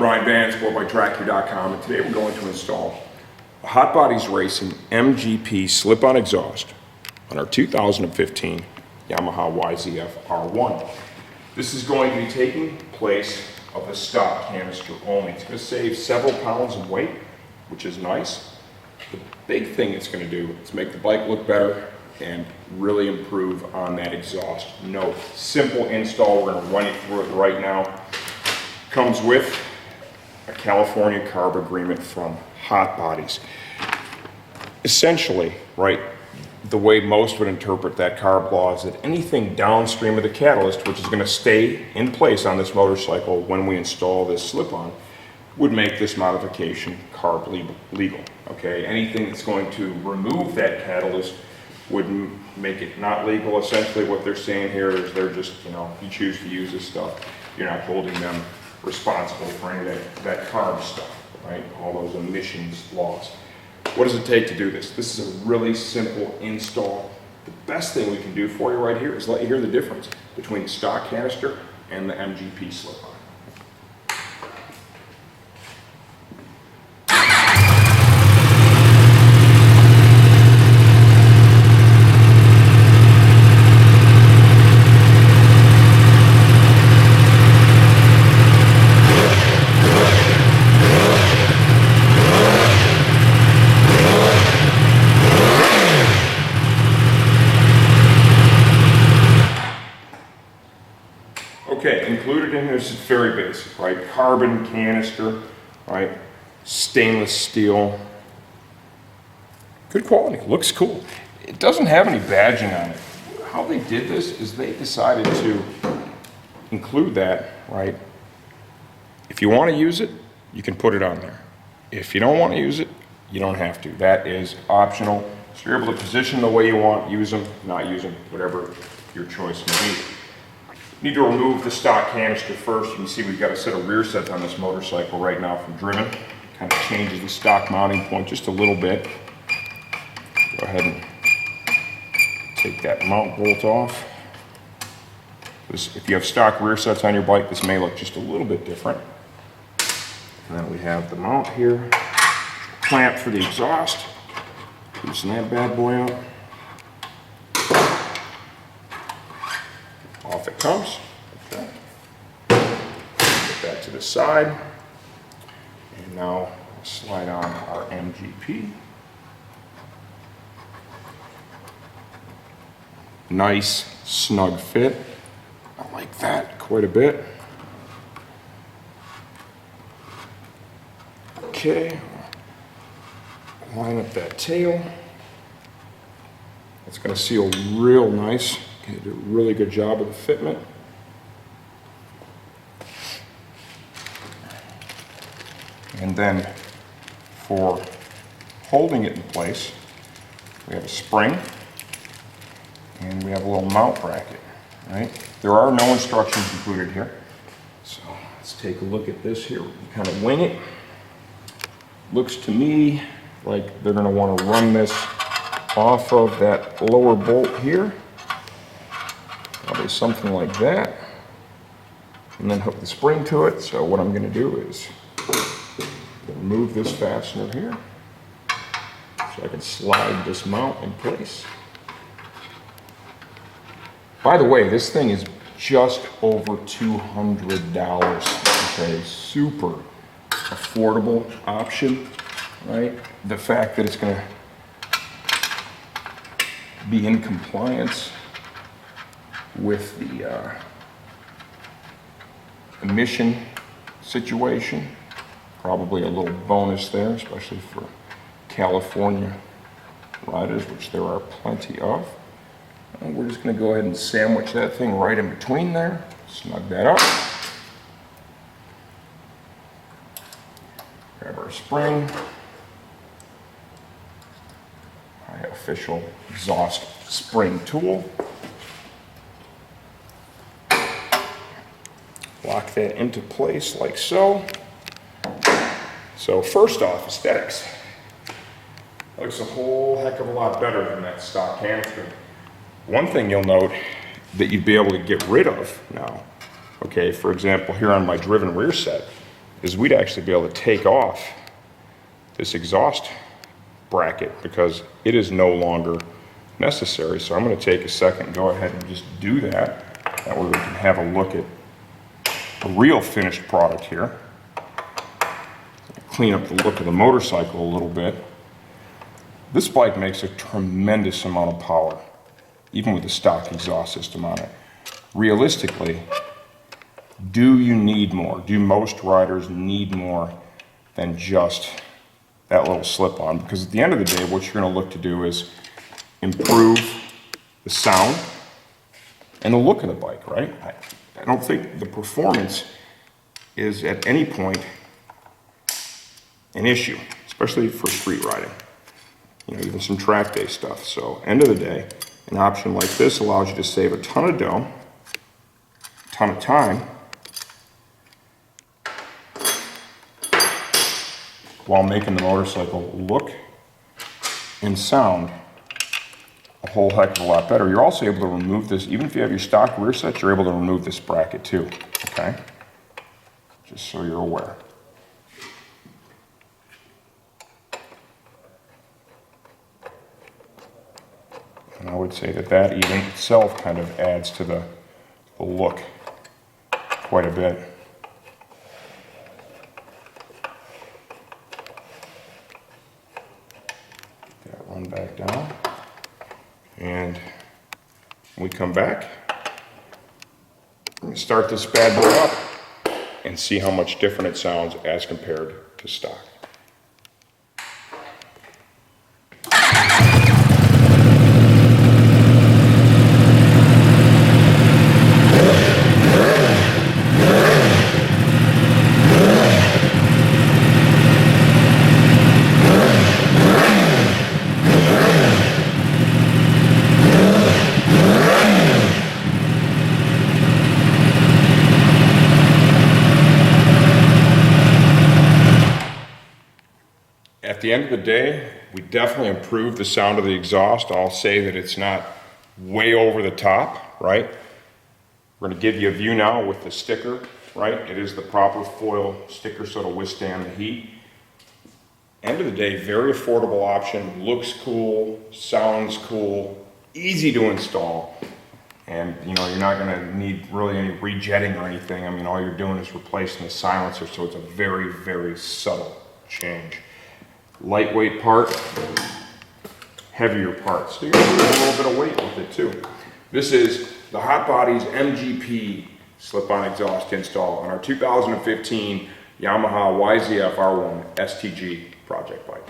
Brian Van, sportbiketracker.com, and today we're going to install a Hotbodies Racing MGP Slip-On Exhaust on our 2015 Yamaha YZF-R1. This is going to be taking place of the stock canister only. It's going to save several pounds of weight, which is nice. The big thing it's going to do is make the bike look better and really improve on that exhaust note. Simple install. We're going to run you through it right now. Comes with a California carb agreement from Hotbodies. Essentially, right, the way most would interpret that carb law is that anything downstream of the catalyst, which is going to stay in place on this motorcycle when we install this slip-on, would make this modification carb legal. Okay, anything that's going to remove that catalyst would make it not legal. Essentially what they're saying here is they're just, you choose to use this stuff, you're not holding them responsible for any of that carb stuff, right? All those emissions laws. What does it take to do this? This is a really simple install. The best thing we can do for you right here is let you hear the difference between the stock canister and the MGP slip-on. Okay, included in this is very basic, right? Carbon canister, right? Stainless steel. Good quality, looks cool. It doesn't have any badging on it. How they did this is they decided to include that, right? If you want to use it, you can put it on there. If you don't want to use it, you don't have to. That is optional. So you're able to position the way you want, use them, not use them, whatever your choice may be. Need to remove the stock canister first. You can see we've got a set of rear sets on this motorcycle right now from Driven. Kind of changes the stock mounting point just a little bit. Go ahead and take that mount bolt off. If you have stock rear sets on your bike, this may look just a little bit different. And then we have the mount here, clamp for the exhaust. Loosen that bad boy up. Off it comes. Okay. Put that to the side. And now slide on our MGP. Nice, snug fit. I like that quite a bit. Okay. Line up that tail. It's going to seal real nice. Okay, do a really good job of the fitment. And then for holding it in place, we have a spring and we have a little mount bracket, right? There are no instructions included here. So let's take a look at this here. We kind of wing it. Looks to me like they're going to want to run this off of that lower bolt here. Probably something like that, and then hook the spring to it. So what I'm going to do is remove this fastener here so I can slide this mount in place. By the way, this thing is just over $200. Okay, super affordable option, right? The fact that it's going to be in compliance with the emission situation, probably a little bonus there, especially for California riders, which there are plenty of. And we're just going to go ahead and sandwich that thing right in between there, snug that up. Grab our spring, my official exhaust spring tool. Lock that into place like so. So first off, aesthetics. Looks a whole heck of a lot better than that stock canister. One thing you'll note that you'd be able to get rid of now, okay, for example, here on my Driven rear set, is we'd actually be able to take off this exhaust bracket because it is no longer necessary. So I'm going to take a second and go ahead and just do that. That way we can have a look at the real finished product here. Clean up the look of the motorcycle a little bit. This bike makes a tremendous amount of power, even with the stock exhaust system on it. Realistically, do you need more? Do most riders need more than just that little slip-on? Because at the end of the day, what you're going to look to do is improve the sound and the look of the bike, right? I don't think the performance is at any point an issue, especially for street riding, you know, even some track day stuff. So end of the day, an option like this allows you to save a ton of dough, a ton of time, while making the motorcycle look and sound a whole heck of a lot better. You're also able to remove this, even if you have your stock rear set, you're able to remove this bracket too, okay? Just so you're aware. And I would say that that even itself kind of adds to the look quite a bit. That one back down. And when we come back, we're going to start this bad boy up and see how much different it sounds as compared to stock. At the end of the day, we definitely improved the sound of the exhaust. I'll say that it's not way over the top, right? We're going to give you a view now with the sticker, right? It is the proper foil sticker so it'll withstand the heat. End of the day, very affordable option, looks cool, sounds cool, easy to install. And you know, you're not going to need really any rejetting or anything. I mean, all you're doing is replacing the silencer, so it's a very, very subtle change. Lightweight part, heavier part. So you're going to lose a little bit of weight with it too. This is the Hotbodies MGP Slip-On Exhaust install on our 2015 Yamaha YZF-R1 STG project bike.